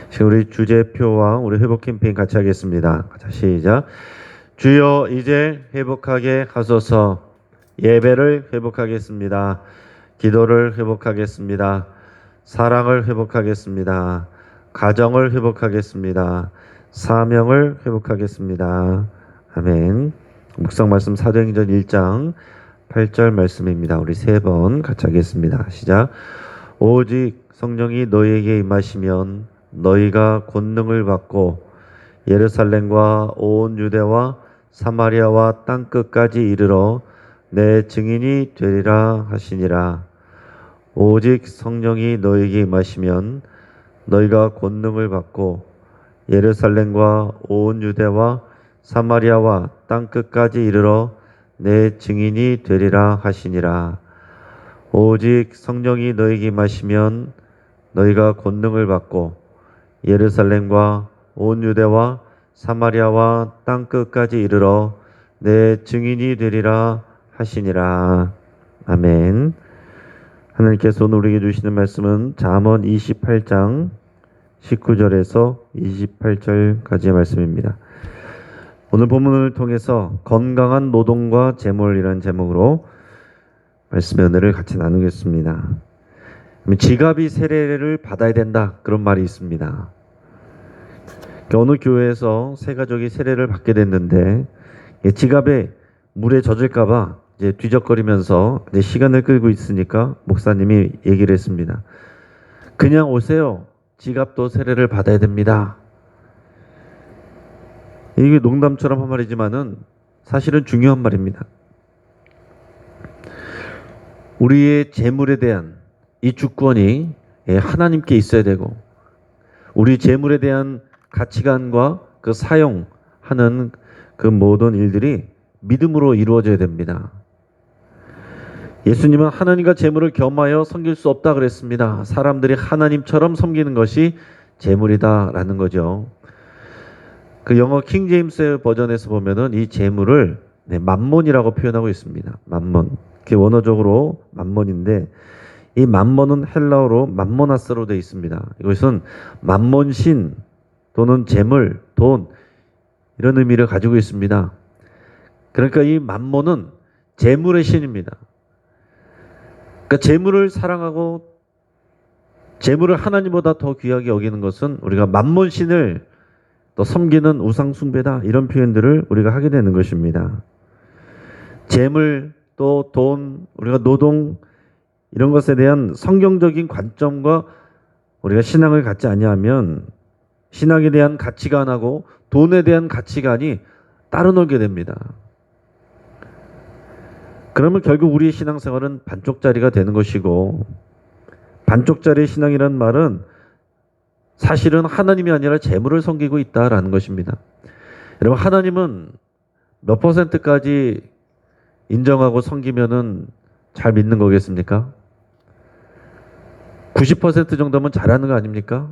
지금 우리 주제표와 우리 회복 캠페인 같이 하겠습니다. 자, 시작. 주여 이제 회복하게 하소서. 예배를 회복하겠습니다. 기도를 회복하겠습니다. 사랑을 회복하겠습니다. 가정을 회복하겠습니다. 사명을 회복하겠습니다. 아멘. 묵상 말씀 사도행전 1장 8절 말씀입니다. 우리 세 번 같이 하겠습니다. 시작. 오직 성령이 너희에게 임하시면 너희가 권능을 받고 예루살렘과 온 유대와 사마리아와 땅끝까지 이르러 내 증인이 되리라 하시니라. 오직 성령이 너희에게 임하시면 너희가 권능을 받고 예루살렘과 온 유대와 사마리아와 땅끝까지 이르러 내 증인이 되리라 하시니라. 오직 성령이 너희에게 임하시면 너희가 권능을 받고 예루살렘과 온 유대와 사마리아와 땅끝까지 이르러 내 증인이 되리라 하시니라. 아멘. 하나님께서 오늘 우리에게 주시는 말씀은 잠언 28장 19절에서 28절까지의 말씀입니다. 오늘 본문을 통해서 건강한 노동과 재물이라는 제목으로 말씀의 은혜를 같이 나누겠습니다. 지갑이 세례를 받아야 된다, 그런 말이 있습니다. 어느 교회에서 세 가족이 세례를 받게 됐는데 지갑에 물에 젖을까봐 이제 뒤적거리면서 이제 시간을 끌고 있으니까 목사님이 얘기를 했습니다. 그냥 오세요. 지갑도 세례를 받아야 됩니다. 이게 농담처럼 한 말이지만은 사실은 중요한 말입니다. 우리의 재물에 대한 이 주권이 하나님께 있어야 되고, 우리 재물에 대한 가치관과 그 사용하는 그 모든 일들이 믿음으로 이루어져야 됩니다. 예수님은 하나님과 재물을 겸하여 섬길 수 없다 그랬습니다. 사람들이 하나님처럼 섬기는 것이 재물이다라는 거죠. 그 영어 킹 제임스 버전에서 보면은 이 재물을 맘몬이라고 표현하고 있습니다. 맘몬. 그게 원어적으로 맘몬인데, 이 맘몬은 헬라어로 맘모나스로 되어 있습니다. 이것은 맘몬신 또는 재물, 돈, 이런 의미를 가지고 있습니다. 그러니까 이 맘몬은 재물의 신입니다. 그러니까 재물을 사랑하고 재물을 하나님보다 더 귀하게 여기는 것은 우리가 맘몬신을 또 섬기는 우상 숭배다, 이런 표현들을 우리가 하게 되는 것입니다. 재물, 또 돈, 우리가 노동, 이런 것에 대한 성경적인 관점과 우리가 신앙을 갖지 아니하면 신앙에 대한 가치관하고 돈에 대한 가치관이 따로 놀게 됩니다. 그러면 결국 우리의 신앙생활은 반쪽짜리가 되는 것이고, 반쪽짜리 신앙이라는 말은 사실은 하나님이 아니라 재물을 섬기고 있다라는 것입니다. 여러분, 하나님은 몇 %까지 인정하고 섬기면은 잘 믿는 거겠습니까? 90% 정도면 잘하는 거 아닙니까?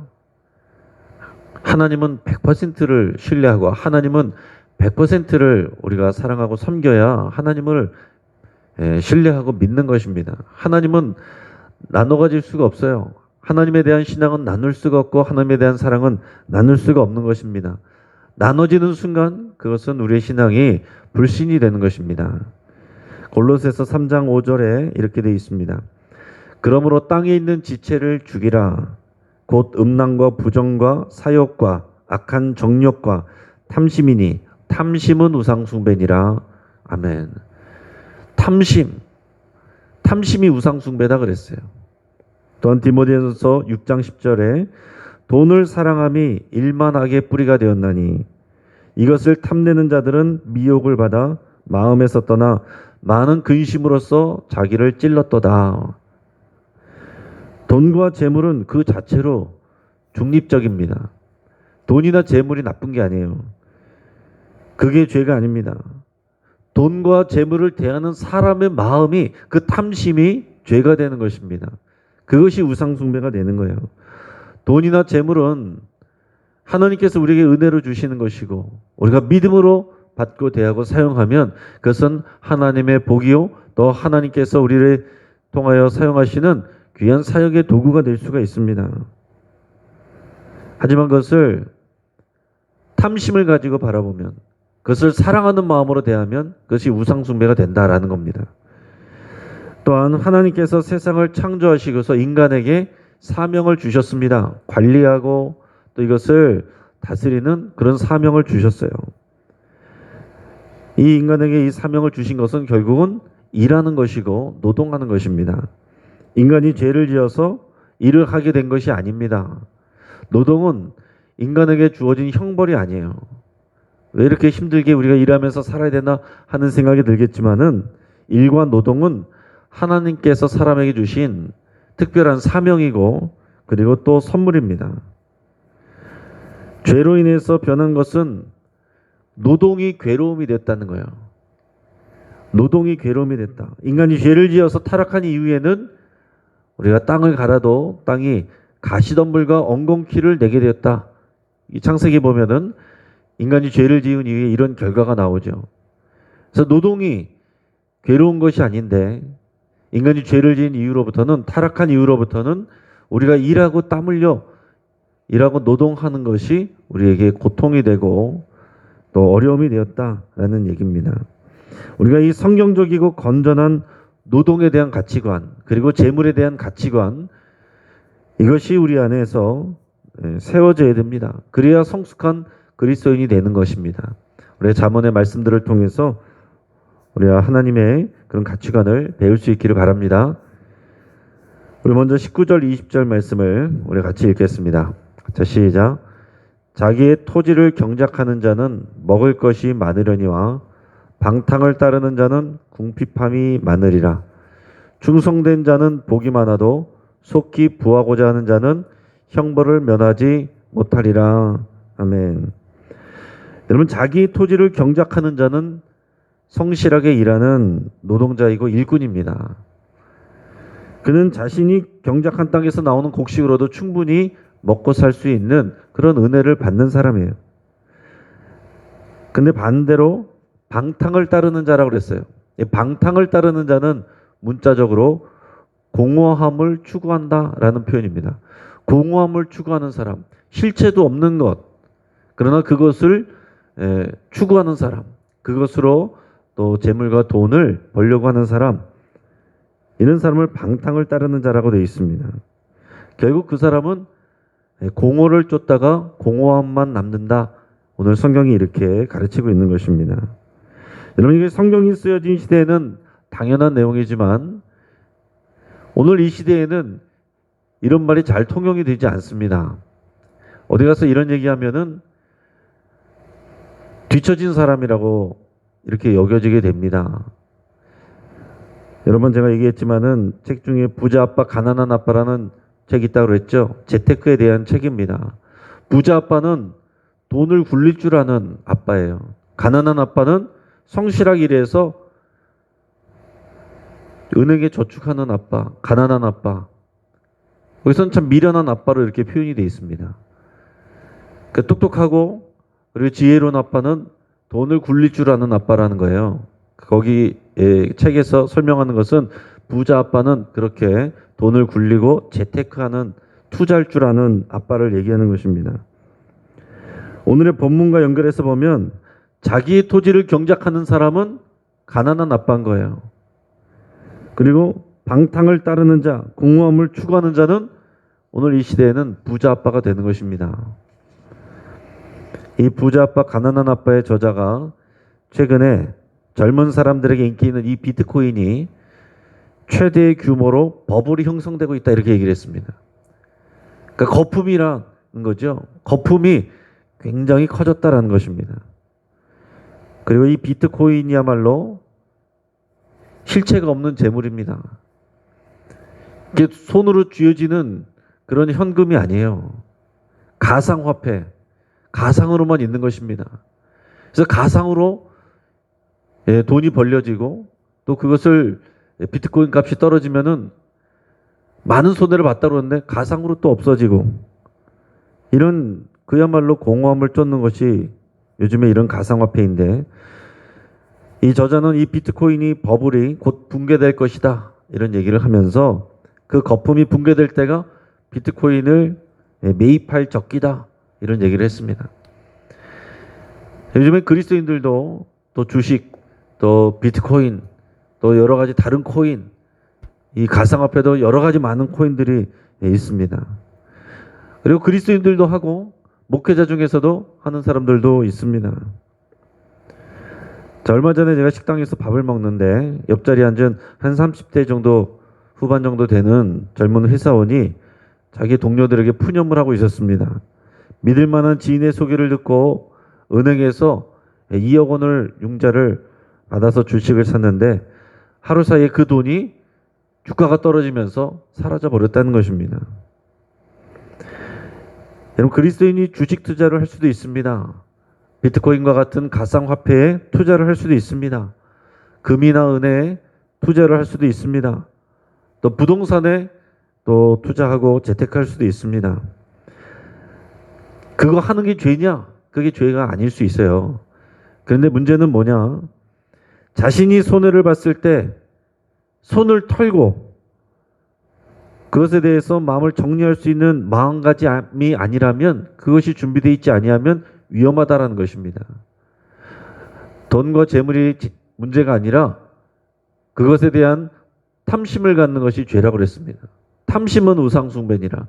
하나님은 100%를 신뢰하고 하나님은 100%를 우리가 사랑하고 섬겨야 하나님을 신뢰하고 믿는 것입니다. 하나님은 나눠 가질 수가 없어요. 하나님에 대한 신앙은 나눌 수가 없고 하나님에 대한 사랑은 나눌 수가 없는 것입니다. 나눠지는 순간 그것은 우리의 신앙이 불신이 되는 것입니다. 골로새서 3장 5절에 이렇게 되어 있습니다. 그러므로 땅에 있는 지체를 죽이라. 곧 음란과 부정과 사욕과 악한 정욕과 탐심이니 탐심은 우상 숭배니라. 아멘. 탐심이 우상 숭배다 그랬어요. 또한 디모데전서 6장 10절에 돈을 사랑함이 일만하게 뿌리가 되었나니 이것을 탐내는 자들은 미혹을 받아 마음에서 떠나 많은 근심으로써 자기를 찔렀도다. 돈과 재물은 그 자체로 중립적입니다. 돈이나 재물이 나쁜 게 아니에요. 그게 죄가 아닙니다. 돈과 재물을 대하는 사람의 마음이, 그 탐심이 죄가 되는 것입니다. 그것이 우상숭배가 되는 거예요. 돈이나 재물은 하나님께서 우리에게 은혜로 주시는 것이고 우리가 믿음으로 받고 대하고 사용하면 그것은 하나님의 복이요, 또 하나님께서 우리를 통하여 사용하시는 귀한 사역의 도구가 될 수가 있습니다. 하지만 그것을 탐심을 가지고 바라보면, 그것을 사랑하는 마음으로 대하면 그것이 우상숭배가 된다라는 겁니다. 또한 하나님께서 세상을 창조하시고서 인간에게 사명을 주셨습니다. 관리하고 또 이것을 다스리는 그런 사명을 주셨어요. 이 인간에게 이 사명을 주신 것은 결국은 일하는 것이고 노동하는 것입니다. 인간이 죄를 지어서 일을 하게 된 것이 아닙니다. 노동은 인간에게 주어진 형벌이 아니에요. 왜 이렇게 힘들게 우리가 일하면서 살아야 되나 하는 생각이 들겠지만은, 일과 노동은 하나님께서 사람에게 주신 특별한 사명이고 그리고 또 선물입니다. 죄로 인해서 변한 것은 노동이 괴로움이 됐다는 거예요. 노동이 괴로움이 됐다. 인간이 죄를 지어서 타락한 이후에는 우리가 땅을 갈아도 땅이 가시덤불과 엉겅퀴를 내게 되었다. 이 창세기 보면은 인간이 죄를 지은 이후에 이런 결과가 나오죠. 그래서 노동이 괴로운 것이 아닌데, 인간이 죄를 지은 이후로부터는, 타락한 이후로부터는 우리가 일하고 땀 흘려 일하고 노동하는 것이 우리에게 고통이 되고 또 어려움이 되었다라는 얘기입니다. 우리가 이 성경적이고 건전한 노동에 대한 가치관, 그리고 재물에 대한 가치관, 이것이 우리 안에서 세워져야 됩니다. 그래야 성숙한 그리스도인이 되는 것입니다. 우리의 잠언의 말씀들을 통해서 우리가 하나님의 그런 가치관을 배울 수 있기를 바랍니다. 우리 먼저 19절 20절 말씀을 우리 같이 읽겠습니다. 자, 시작. 자기의 토지를 경작하는 자는 먹을 것이 많으려니와 방탕을 따르는 자는 궁핍함이 많으리라. 충성된 자는 복이 많아도 속히 부하고자 하는 자는 형벌을 면하지 못하리라. 아멘. 여러분, 자기 토지를 경작하는 자는 성실하게 일하는 노동자이고 일꾼입니다. 그는 자신이 경작한 땅에서 나오는 곡식으로도 충분히 먹고 살 수 있는 그런 은혜를 받는 사람이에요. 근데 반대로 방탕을 따르는 자라고 그랬어요. 방탕을 따르는 자는 문자적으로 공허함을 추구한다라는 표현입니다. 공허함을 추구하는 사람, 실체도 없는 것, 그러나 그것을 추구하는 사람, 그것으로 또 재물과 돈을 벌려고 하는 사람, 이런 사람을 방탕을 따르는 자라고 되어 있습니다. 결국 그 사람은 공허를 쫓다가 공허함만 남는다. 오늘 성경이 이렇게 가르치고 있는 것입니다. 여러분, 이게 성경이 쓰여진 시대에는 당연한 내용이지만 오늘 이 시대에는 이런 말이 잘 통용이 되지 않습니다. 어디 가서 이런 얘기하면은 뒤처진 사람이라고 이렇게 여겨지게 됩니다. 여러 번 제가 얘기했지만은 책 중에 부자 아빠, 가난한 아빠라는 책이 있다고 그랬죠. 재테크에 대한 책입니다. 부자 아빠는 돈을 굴릴 줄 아는 아빠예요. 가난한 아빠는 성실하게 일해서 은행에 저축하는 아빠, 가난한 아빠. 거기서는 참 미련한 아빠로 이렇게 표현이 되어 있습니다. 그 똑똑하고 그리고 지혜로운 아빠는 돈을 굴릴 줄 아는 아빠라는 거예요. 거기 책에서 설명하는 것은 부자 아빠는 그렇게 돈을 굴리고 재테크하는, 투자할 줄 아는 아빠를 얘기하는 것입니다. 오늘의 본문과 연결해서 보면 자기의 토지를 경작하는 사람은 가난한 아빠인 거예요. 그리고 방탕을 따르는 자, 공허함을 추구하는 자는 오늘 이 시대에는 부자 아빠가 되는 것입니다. 이 부자 아빠, 가난한 아빠의 저자가 최근에 젊은 사람들에게 인기 있는 이 비트코인이 최대의 규모로 버블이 형성되고 있다, 이렇게 얘기를 했습니다. 그러니까 거품이라는 거죠. 거품이 굉장히 커졌다라는 것입니다. 그리고 이 비트코인이야말로 실체가 없는 재물입니다. 이게 손으로 쥐어지는 그런 현금이 아니에요. 가상화폐, 가상으로만 있는 것입니다. 그래서 가상으로 돈이 벌려지고 또 그것을 비트코인 값이 떨어지면은 많은 손해를 봤다고 그러는데 가상으로 또 없어지고, 이런 그야말로 공허함을 쫓는 것이 요즘에 이런 가상화폐인데, 이 저자는 이 비트코인이 버블이 곧 붕괴될 것이다, 이런 얘기를 하면서 그 거품이 붕괴될 때가 비트코인을 매입할 적기다 이런 얘기를 했습니다. 요즘에 그리스도인들도 또 주식, 또 비트코인, 또 여러 가지 다른 코인, 이 가상화폐도 여러 가지 많은 코인들이 있습니다. 그리고 그리스도인들도 하고 목회자 중에서도 하는 사람들도 있습니다. 자, 얼마 전에 제가 식당에서 밥을 먹는데 옆자리에 앉은 한 30대 정도 후반 정도 되는 젊은 회사원이 자기 동료들에게 푸념을 하고 있었습니다. 믿을 만한 지인의 소개를 듣고 은행에서 2억 원을 융자를 받아서 주식을 샀는데 하루 사이에 그 돈이 주가가 떨어지면서 사라져 버렸다는 것입니다. 여러분, 그리스도인이 주식 투자를 할 수도 있습니다. 비트코인과 같은 가상화폐에 투자를 할 수도 있습니다. 금이나 은혜에 투자를 할 수도 있습니다. 또 부동산에 또 투자하고 재테크할 수도 있습니다. 그거 하는 게 죄냐? 그게 죄가 아닐 수 있어요. 그런데 문제는 뭐냐? 자신이 손해를 봤을 때 손을 털고 그것에 대해서 마음을 정리할 수 있는 마음가짐이 아니라면, 그것이 준비되어 있지 아니하면 위험하다라는 것입니다. 돈과 재물이 문제가 아니라 그것에 대한 탐심을 갖는 것이 죄라고 그랬습니다. 탐심은 우상숭배니라.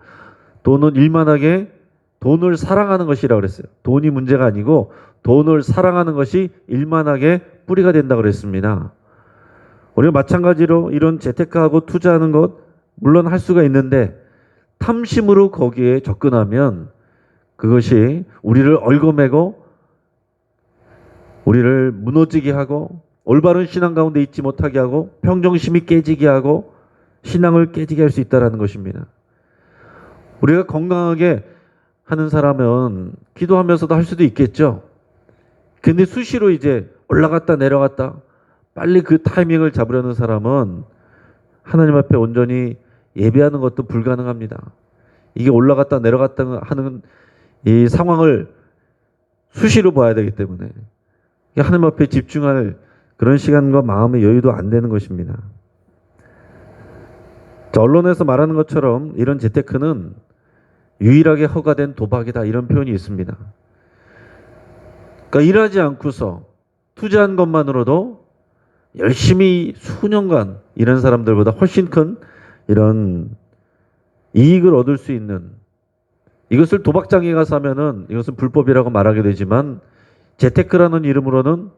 돈은 일만하게 돈을 사랑하는 것이라고 그랬어요. 돈이 문제가 아니고 돈을 사랑하는 것이 일만하게 뿌리가 된다고 그랬습니다. 우리가 마찬가지로 이런 재테크하고 투자하는 것 물론 할 수가 있는데 탐심으로 거기에 접근하면 그것이 우리를 얽어매고 우리를 무너지게 하고 올바른 신앙 가운데 있지 못하게 하고 평정심이 깨지게 하고 신앙을 깨지게 할 수 있다는 것입니다. 우리가 건강하게 하는 사람은 기도하면서도 할 수도 있겠죠. 근데 수시로 이제 올라갔다 내려갔다 빨리 그 타이밍을 잡으려는 사람은 하나님 앞에 온전히 예배하는 것도 불가능합니다. 이게 올라갔다 내려갔다 하는 이 상황을 수시로 봐야 되기 때문에 하나님 앞에 집중할 그런 시간과 마음의 여유도 안 되는 것입니다. 자, 언론에서 말하는 것처럼 이런 재테크는 유일하게 허가된 도박이다 이런 표현이 있습니다. 그러니까 일하지 않고서 투자한 것만으로도 열심히 수년간 일한 사람들보다 훨씬 큰 이런 이익을 얻을 수 있는, 이것을 도박장에 가서 하면은 이것은 불법이라고 말하게 되지만 재테크라는 이름으로는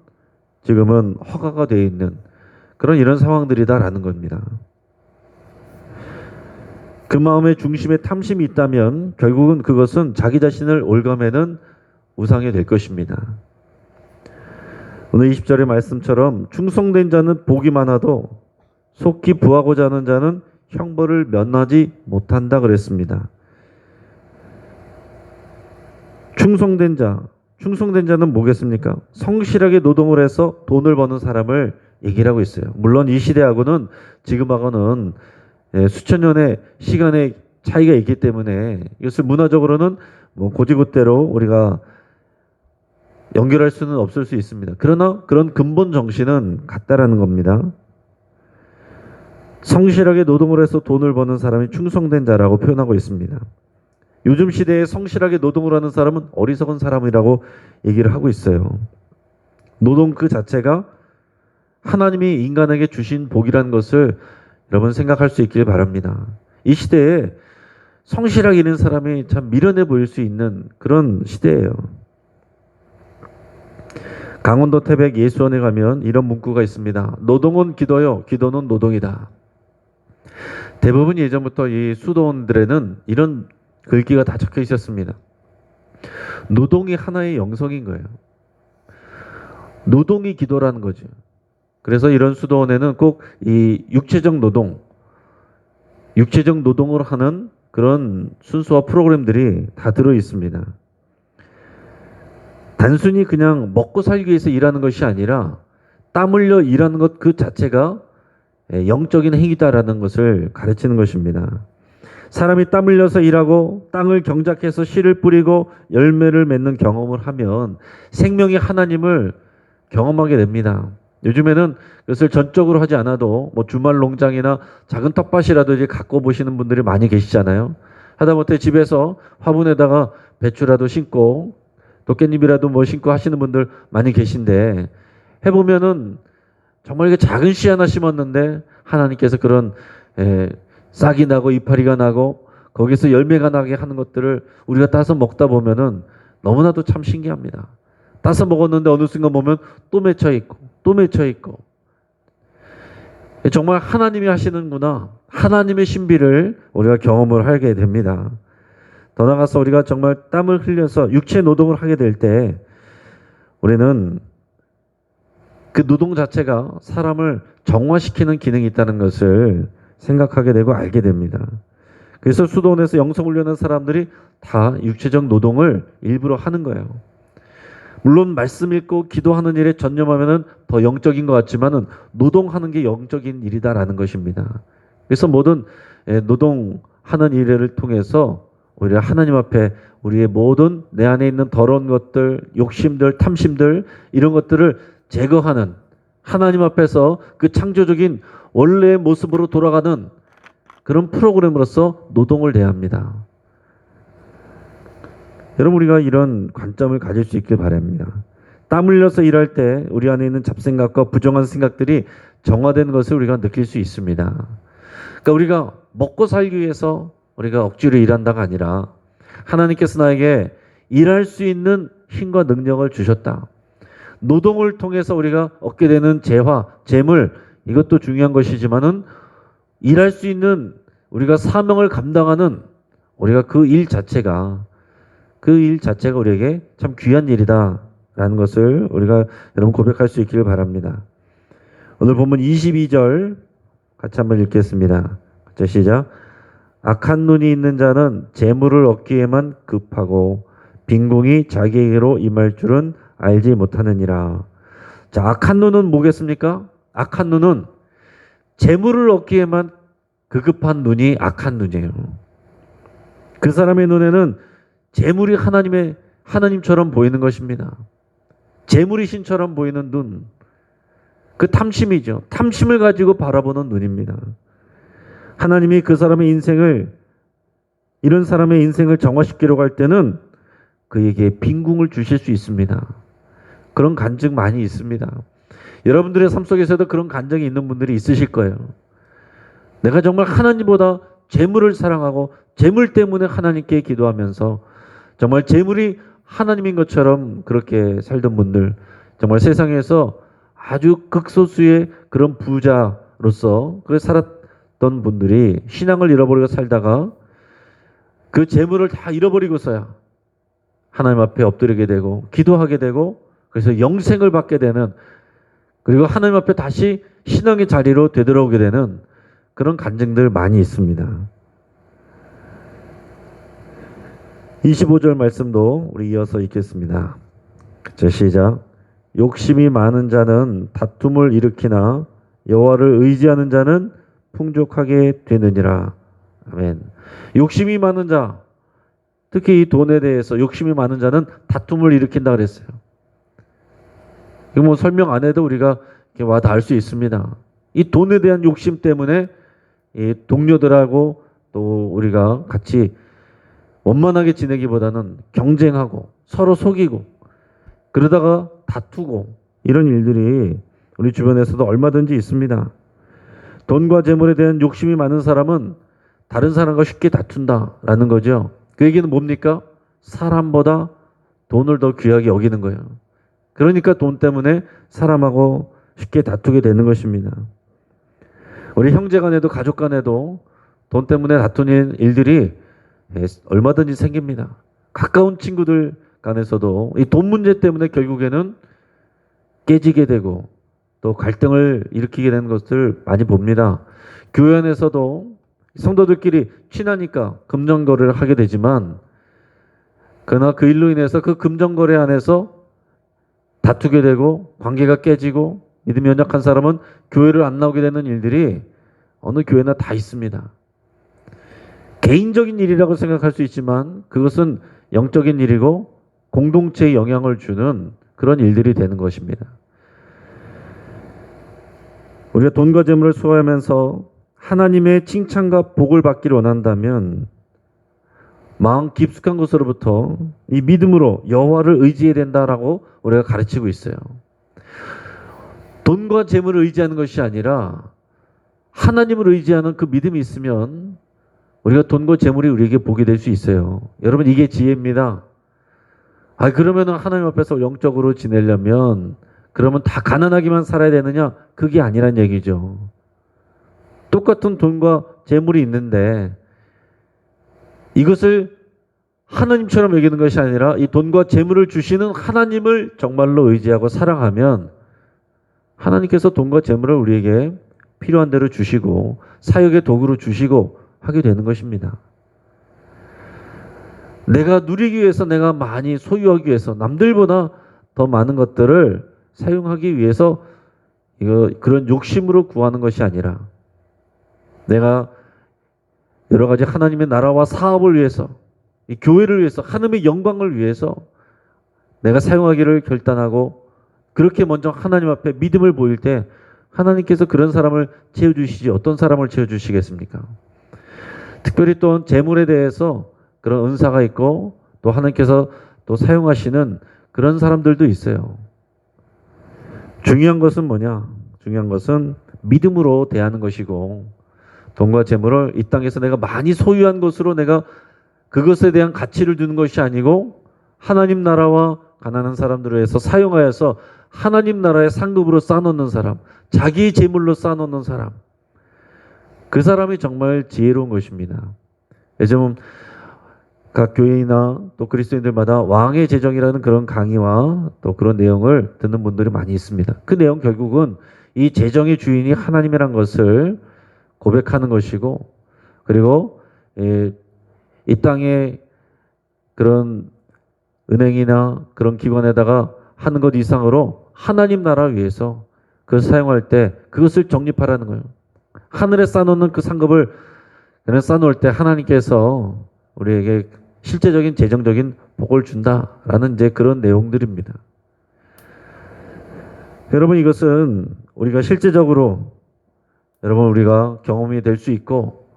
지금은 허가가 되어 있는 그런 이런 상황들이다라는 겁니다. 그 마음의 중심에 탐심이 있다면 결국은 그것은 자기 자신을 올가매는 우상이 될 것입니다. 오늘 20절의 말씀처럼 충성된 자는 복이 많아도 속히 부하고자 하는 자는 형벌을 면하지 못한다 그랬습니다. 충성된 자는 뭐겠습니까? 성실하게 노동을 해서 돈을 버는 사람을 얘기를 하고 있어요. 물론 이 시대하고는 지금하고는 수천 년의 시간의 차이가 있기 때문에 이것을 문화적으로는 고지고대로 우리가 연결할 수는 없을 수 있습니다. 그러나 그런 근본 정신은 같다라는 겁니다. 성실하게 노동을 해서 돈을 버는 사람이 충성된 자라고 표현하고 있습니다. 요즘 시대에 성실하게 노동을 하는 사람은 어리석은 사람이라고 얘기를 하고 있어요. 노동 그 자체가 하나님이 인간에게 주신 복이라는 것을 여러분 생각할 수 있길 바랍니다. 이 시대에 성실하게 일하는 사람이 참 미련해 보일 수 있는 그런 시대예요. 강원도 태백 예수원에 가면 이런 문구가 있습니다. 노동은 기도요, 기도는 노동이다. 대부분 예전부터 이 수도원들에는 이런 글귀가 다 적혀 있었습니다. 노동이 하나의 영성인 거예요. 노동이 기도라는 거죠. 그래서 이런 수도원에는 꼭 이 육체적 노동을 하는 그런 순수와 프로그램들이 다 들어 있습니다. 단순히 그냥 먹고 살기 위해서 일하는 것이 아니라 땀 흘려 일하는 것 그 자체가 영적인 행위다라는 것을 가르치는 것입니다. 사람이 땀 흘려서 일하고 땅을 경작해서 씨를 뿌리고 열매를 맺는 경험을 하면 생명의 하나님을 경험하게 됩니다. 요즘에는 그것을 전적으로 하지 않아도 주말 농장이나 작은 텃밭이라도 이제 갖고 보시는 분들이 많이 계시잖아요. 하다못해 집에서 화분에다가 배추라도 심고 또 깻잎이라도 뭐 심고 하시는 분들 많이 계신데 해보면은 정말 이게 작은 씨 하나 심었는데 하나님께서 그런 싹이 나고 이파리가 나고 거기서 열매가 나게 하는 것들을 우리가 따서 먹다 보면은 너무나도 참 신기합니다. 따서 먹었는데 어느 순간 보면 또 맺혀 있고 또 맺혀 있고 정말 하나님이 하시는구나. 하나님의 신비를 우리가 경험을 하게 됩니다. 더 나아가서 우리가 정말 땀을 흘려서 육체 노동을 하게 될 때 우리는 그 노동 자체가 사람을 정화시키는 기능이 있다는 것을 생각하게 되고 알게 됩니다. 그래서 수도원에서 영성훈련한 사람들이 다 육체적 노동을 일부러 하는 거예요. 물론 말씀 읽고 기도하는 일에 전념하면은 더 영적인 것 같지만은 노동하는 게 영적인 일이다라는 것입니다. 그래서 모든 노동하는 일을 통해서 오히려 하나님 앞에 우리의 모든 내 안에 있는 더러운 것들, 욕심들, 탐심들 이런 것들을 제거하는 하나님 앞에서 그 창조적인 원래의 모습으로 돌아가는 그런 프로그램으로서 노동을 대합니다. 여러분 우리가 이런 관점을 가질 수 있길 바랍니다. 땀 흘려서 일할 때 우리 안에 있는 잡생각과 부정한 생각들이 정화되는 것을 우리가 느낄 수 있습니다. 그러니까 우리가 먹고 살기 위해서 우리가 억지로 일한다가 아니라 하나님께서 나에게 일할 수 있는 힘과 능력을 주셨다. 노동을 통해서 우리가 얻게 되는 재화, 재물 이것도 중요한 것이지만은 일할 수 있는 우리가 사명을 감당하는 우리가 그 일 자체가 우리에게 참 귀한 일이다라는 것을 우리가 여러분 고백할 수 있기를 바랍니다. 오늘 본문 22절 같이 한번 읽겠습니다. 자, 시작. 악한 눈이 있는 자는 재물을 얻기에만 급하고 빈궁이 자기에게로 임할 줄은 알지 못하느니라. 자, 악한 눈은 뭐겠습니까? 악한 눈은 재물을 얻기에만 급한 눈이 악한 눈이에요. 그 사람의 눈에는 재물이 하나님처럼 보이는 것입니다. 재물이 신처럼 보이는 눈. 그 탐심이죠. 탐심을 가지고 바라보는 눈입니다. 하나님이 이런 사람의 인생을 정화시키려고 할 때는 그에게 빈궁을 주실 수 있습니다. 그런 간증 많이 있습니다. 여러분들의 삶 속에서도 그런 간증이 있는 분들이 있으실 거예요. 내가 정말 하나님보다 재물을 사랑하고 재물 때문에 하나님께 기도하면서 정말 재물이 하나님인 것처럼 그렇게 살던 분들, 정말 세상에서 아주 극소수의 그런 부자로서 그렇게 살았던 분들이 신앙을 잃어버리고 살다가 그 재물을 다 잃어버리고서야 하나님 앞에 엎드리게 되고 기도하게 되고 그래서 영생을 받게 되는, 그리고 하나님 앞에 다시 신앙의 자리로 되돌아오게 되는 그런 간증들 많이 있습니다. 25절 말씀도 우리 이어서 읽겠습니다. 자, 시작. 욕심이 많은 자는 다툼을 일으키나 여호와를 의지하는 자는 풍족하게 되느니라. 아멘. 욕심이 많은 자, 특히 이 돈에 대해서 욕심이 많은 자는 다툼을 일으킨다 그랬어요. 이거 뭐 설명 안 해도 우리가 와 닿을 수 있습니다. 이 돈에 대한 욕심 때문에 이 동료들하고 또 우리가 같이 원만하게 지내기보다는 경쟁하고 서로 속이고 그러다가 다투고 이런 일들이 우리 주변에서도 얼마든지 있습니다. 돈과 재물에 대한 욕심이 많은 사람은 다른 사람과 쉽게 다툰다라는 거죠. 그 얘기는 뭡니까? 사람보다 돈을 더 귀하게 여기는 거예요. 그러니까 돈 때문에 사람하고 쉽게 다투게 되는 것입니다. 우리 형제 간에도 가족 간에도 돈 때문에 다투는 일들이 얼마든지 생깁니다. 가까운 친구들 간에서도 이 돈 문제 때문에 결국에는 깨지게 되고 또 갈등을 일으키게 되는 것을 많이 봅니다. 교회 안에서도 성도들끼리 친하니까 금전거래를 하게 되지만 그러나 그 일로 인해서 그 금전거래 안에서 다투게 되고 관계가 깨지고 믿음이 연약한 사람은 교회를 안 나오게 되는 일들이 어느 교회나 다 있습니다. 개인적인 일이라고 생각할 수 있지만 그것은 영적인 일이고 공동체에 영향을 주는 그런 일들이 되는 것입니다. 우리가 돈과 재물을 수호하면서 하나님의 칭찬과 복을 받기를 원한다면 마음 깊숙한 곳으로부터 이 믿음으로 여호와를 의지해야 된다라고 우리가 가르치고 있어요. 돈과 재물을 의지하는 것이 아니라 하나님을 의지하는 그 믿음이 있으면 우리가 돈과 재물이 우리에게 복이 될 수 있어요. 여러분, 이게 지혜입니다. 그러면은 하나님 앞에서 영적으로 지내려면 그러면 다 가난하기만 살아야 되느냐? 그게 아니란 얘기죠. 똑같은 돈과 재물이 있는데 이것을 하나님처럼 여기는 것이 아니라 이 돈과 재물을 주시는 하나님을 정말로 의지하고 사랑하면 하나님께서 돈과 재물을 우리에게 필요한 대로 주시고 사역의 도구로 주시고 하게 되는 것입니다. 내가 누리기 위해서, 내가 많이 소유하기 위해서, 남들보다 더 많은 것들을 사용하기 위해서 그런 욕심으로 구하는 것이 아니라 내가 여러 가지 하나님의 나라와 사업을 위해서, 이 교회를 위해서, 하나님의 영광을 위해서 내가 사용하기를 결단하고 그렇게 먼저 하나님 앞에 믿음을 보일 때 하나님께서 그런 사람을 채워주시지 어떤 사람을 채워주시겠습니까? 특별히 또 재물에 대해서 그런 은사가 있고 또 하나님께서 또 사용하시는 그런 사람들도 있어요. 중요한 것은 뭐냐? 중요한 것은 믿음으로 대하는 것이고 돈과 재물을 이 땅에서 내가 많이 소유한 것으로 내가 그것에 대한 가치를 두는 것이 아니고 하나님 나라와 가난한 사람들을 위해서 사용하여서 하나님 나라의 상급으로 쌓아놓는 사람, 자기 재물로 쌓아놓는 사람, 그 사람이 정말 지혜로운 것입니다. 요즘 각 교회나 또 그리스도인들마다 왕의 재정이라는 그런 강의와 또 그런 내용을 듣는 분들이 많이 있습니다. 그 내용 결국은 이 재정의 주인이 하나님이란 것을 고백하는 것이고, 그리고 이 땅에 그런 은행이나 그런 기관에다가 하는 것 이상으로 하나님 나라 위해서 그것을 사용할 때 그것을 적립하라는 거예요. 하늘에 쌓아놓는 그 상급을 쌓아놓을 때 하나님께서 우리에게 실제적인 재정적인 복을 준다라는 이제 그런 내용들입니다. 여러분, 이것은 우리가 실제적으로 우리가 경험이 될 수 있고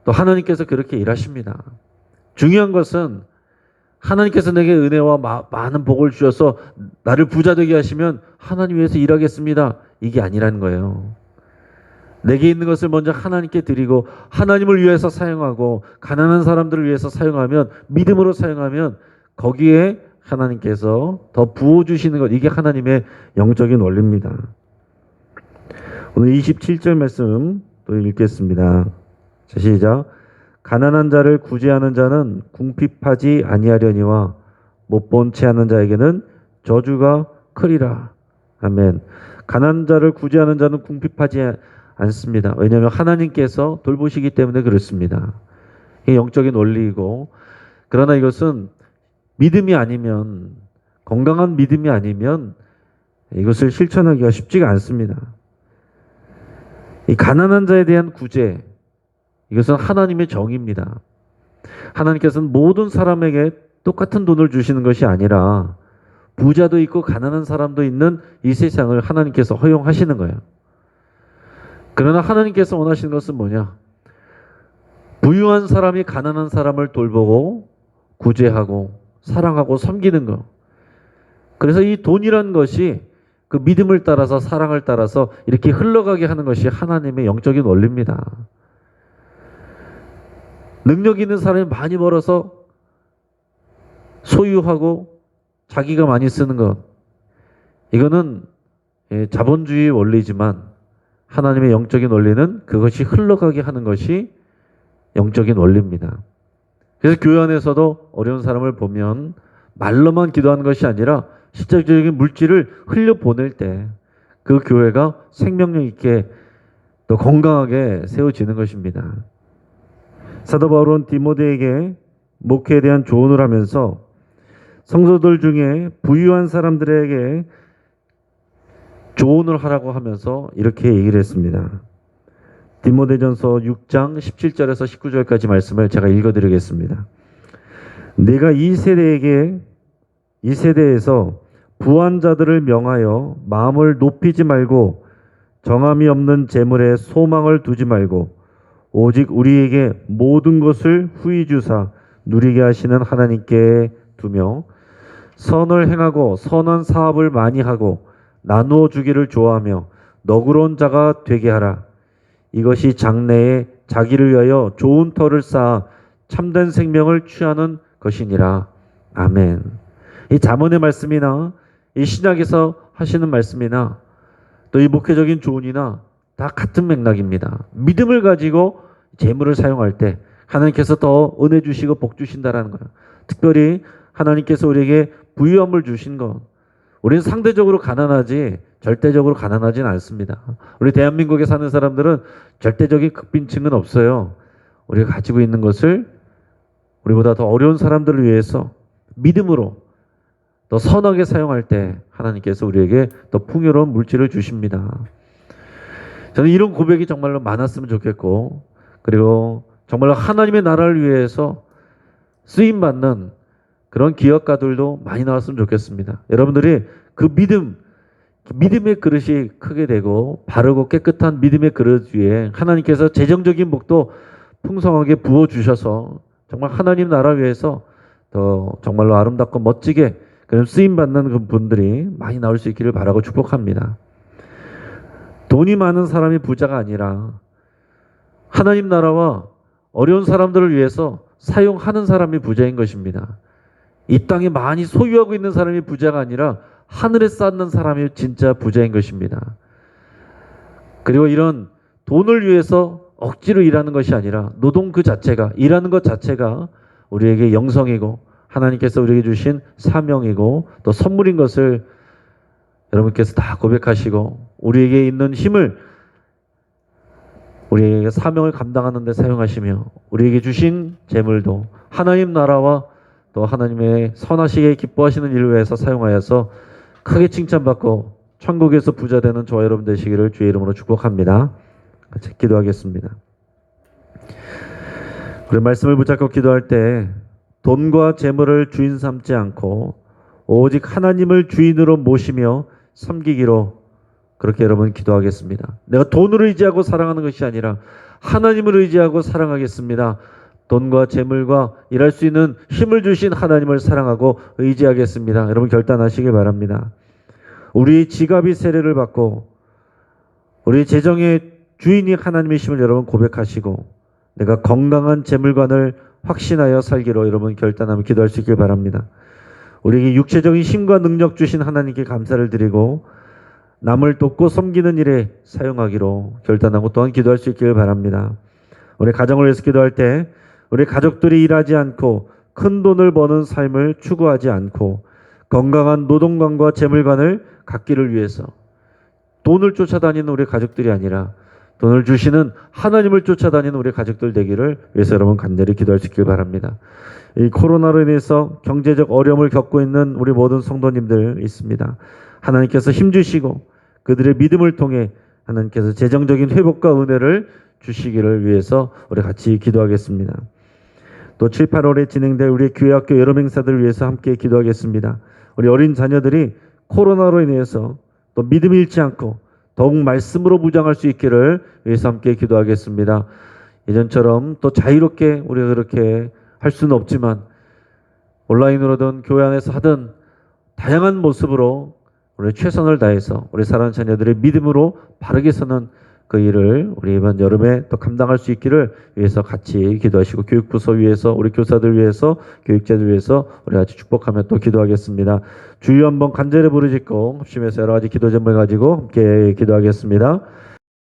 또 하나님께서 그렇게 일하십니다. 중요한 것은 하나님께서 내게 은혜와 많은 복을 주셔서 나를 부자 되게 하시면 하나님 위해서 일하겠습니다. 이게 아니라는 거예요. 내게 있는 것을 먼저 하나님께 드리고 하나님을 위해서 사용하고 가난한 사람들을 위해서 사용하면, 믿음으로 사용하면 거기에 하나님께서 더 부어주시는 것, 이게 하나님의 영적인 원리입니다. 오늘 27절 말씀 또 읽겠습니다. 자, 시작. 가난한 자를 구제하는 자는 궁핍하지 아니하려니와 못 본 채 하는 자에게는 저주가 크리라. 아멘. 가난한 자를 구제하는 자는 궁핍하지 않습니다. 왜냐하면 하나님께서 돌보시기 때문에 그렇습니다. 이게 영적인 원리이고, 그러나 이것은 믿음이 아니면, 건강한 믿음이 아니면 이것을 실천하기가 쉽지가 않습니다. 이 가난한 자에 대한 구제, 이것은 하나님의 정의입니다. 하나님께서는 모든 사람에게 똑같은 돈을 주시는 것이 아니라 부자도 있고 가난한 사람도 있는 이 세상을 하나님께서 허용하시는 거예요. 그러나 하나님께서 원하시는 것은 뭐냐? 부유한 사람이 가난한 사람을 돌보고 구제하고 사랑하고 섬기는 것. 그래서 이 돈이라는 것이 그 믿음을 따라서, 사랑을 따라서 이렇게 흘러가게 하는 것이 하나님의 영적인 원리입니다. 능력 있는 사람이 많이 벌어서 소유하고 자기가 많이 쓰는 것, 이거는 자본주의 원리지만 하나님의 영적인 원리는 그것이 흘러가게 하는 것이 영적인 원리입니다. 그래서 교회 안에서도 어려운 사람을 보면 말로만 기도하는 것이 아니라 실질적인 물질을 흘려보낼 때 그 교회가 생명력 있게 또 건강하게 세워지는 것입니다. 사도 바울은 디모데에게 목회에 대한 조언을 하면서 성도들 중에 부유한 사람들에게 조언을 하라고 하면서 이렇게 얘기를 했습니다. 디모데전서 6장 17절에서 19절까지 말씀을 제가 읽어드리겠습니다. 내가 이 세대에서 부한 자들을 명하여 마음을 높이지 말고 정함이 없는 재물에 소망을 두지 말고 오직 우리에게 모든 것을 후히 주사 누리게 하시는 하나님께 두며 선을 행하고 선한 사업을 많이 하고 나누어 주기를 좋아하며 너그러운 자가 되게 하라. 이것이 장래에 자기를 위하여 좋은 터를 쌓아 참된 생명을 취하는 것이니라. 아멘. 이 잠언의 말씀이나 이 신약에서 하시는 말씀이나 또 이 목회적인 조언이나 다 같은 맥락입니다. 믿음을 가지고 재물을 사용할 때 하나님께서 더 은혜 주시고 복 주신다라는 거예요. 특별히 하나님께서 우리에게 부유함을 주신 것. 우리는 상대적으로 가난하지 절대적으로 가난하진 않습니다. 우리 대한민국에 사는 사람들은 절대적인 극빈층은 없어요. 우리가 가지고 있는 것을 우리보다 더 어려운 사람들을 위해서 믿음으로 더 선하게 사용할 때 하나님께서 우리에게 더 풍요로운 물질을 주십니다. 저는 이런 고백이 정말로 많았으면 좋겠고, 그리고 정말로 하나님의 나라를 위해서 쓰임받는 그런 기업가들도 많이 나왔으면 좋겠습니다. 여러분들이 그 믿음의 그릇이 크게 되고 바르고 깨끗한 믿음의 그릇 위에 하나님께서 재정적인 복도 풍성하게 부어주셔서 정말 하나님 나라 위해서 더 정말로 아름답고 멋지게 그런 쓰임받는 그 분들이 많이 나올 수 있기를 바라고 축복합니다. 돈이 많은 사람이 부자가 아니라 하나님 나라와 어려운 사람들을 위해서 사용하는 사람이 부자인 것입니다. 이 땅에 많이 소유하고 있는 사람이 부자가 아니라 하늘에 쌓는 사람이 진짜 부자인 것입니다. 그리고 이런 돈을 위해서 억지로 일하는 것이 아니라 노동 그 자체가, 일하는 것 자체가 우리에게 영성이고 하나님께서 우리에게 주신 사명이고 또 선물인 것을 여러분께서 다 고백하시고 우리에게 있는 힘을 우리에게 사명을 감당하는 데 사용하시며 우리에게 주신 재물도 하나님 나라와 또 하나님의 선하시게 기뻐하시는 일을 위해서 사용하여서 크게 칭찬받고 천국에서 부자 되는 저와 여러분 되시기를 주의 이름으로 축복합니다. 같이 기도하겠습니다. 우리 말씀을 붙잡고 기도할 때 돈과 재물을 주인 삼지 않고 오직 하나님을 주인으로 모시며 섬기기로 그렇게 여러분 기도하겠습니다. 내가 돈을 의지하고 사랑하는 것이 아니라 하나님을 의지하고 사랑하겠습니다. 돈과 재물과 일할 수 있는 힘을 주신 하나님을 사랑하고 의지하겠습니다. 여러분 결단하시길 바랍니다. 우리 지갑이 세례를 받고 우리 재정의 주인이 하나님이심을 여러분 고백하시고 내가 건강한 재물관을 확신하여 살기로 여러분 결단하며 기도할 수 있길 바랍니다. 우리에게 육체적인 힘과 능력 주신 하나님께 감사를 드리고 남을 돕고 섬기는 일에 사용하기로 결단하고 또한 기도할 수 있기를 바랍니다. 우리 가정을 위해서 기도할 때 우리 가족들이 일하지 않고 큰 돈을 버는 삶을 추구하지 않고 건강한 노동관과 재물관을 갖기를 위해서 돈을 쫓아다니는 우리 가족들이 아니라 돈을 주시는 하나님을 쫓아다니는 우리 가족들 되기를 위해서 여러분 간절히 기도할 수 있길 바랍니다. 이 코로나로 인해서 경제적 어려움을 겪고 있는 우리 모든 성도님들 있습니다. 하나님께서 힘주시고 그들의 믿음을 통해 하나님께서 재정적인 회복과 은혜를 주시기를 위해서 우리 같이 기도하겠습니다. 또 7, 8월에 진행될 우리 교회학교 여러 행사들을 위해서 함께 기도하겠습니다. 우리 어린 자녀들이 코로나로 인해서 또 믿음을 잃지 않고 더욱 말씀으로 무장할 수 있기를 위해서 함께 기도하겠습니다. 예전처럼 또 자유롭게 우리가 그렇게 할 수는 없지만 온라인으로든 교회 안에서 하든 다양한 모습으로 우리 최선을 다해서 우리 사랑하는 자녀들의 믿음으로 바르게 서는 그 일을 우리 이번 여름에 또 감당할 수 있기를 위해서 같이 기도하시고 교육부서 위해서 우리 교사들 위해서 교육자들 위해서 우리 같이 축복하며 또 기도하겠습니다. 주여 한번 간절히 부르짖고 합심해서 여러 가지 기도 제목을 가지고 함께 기도하겠습니다.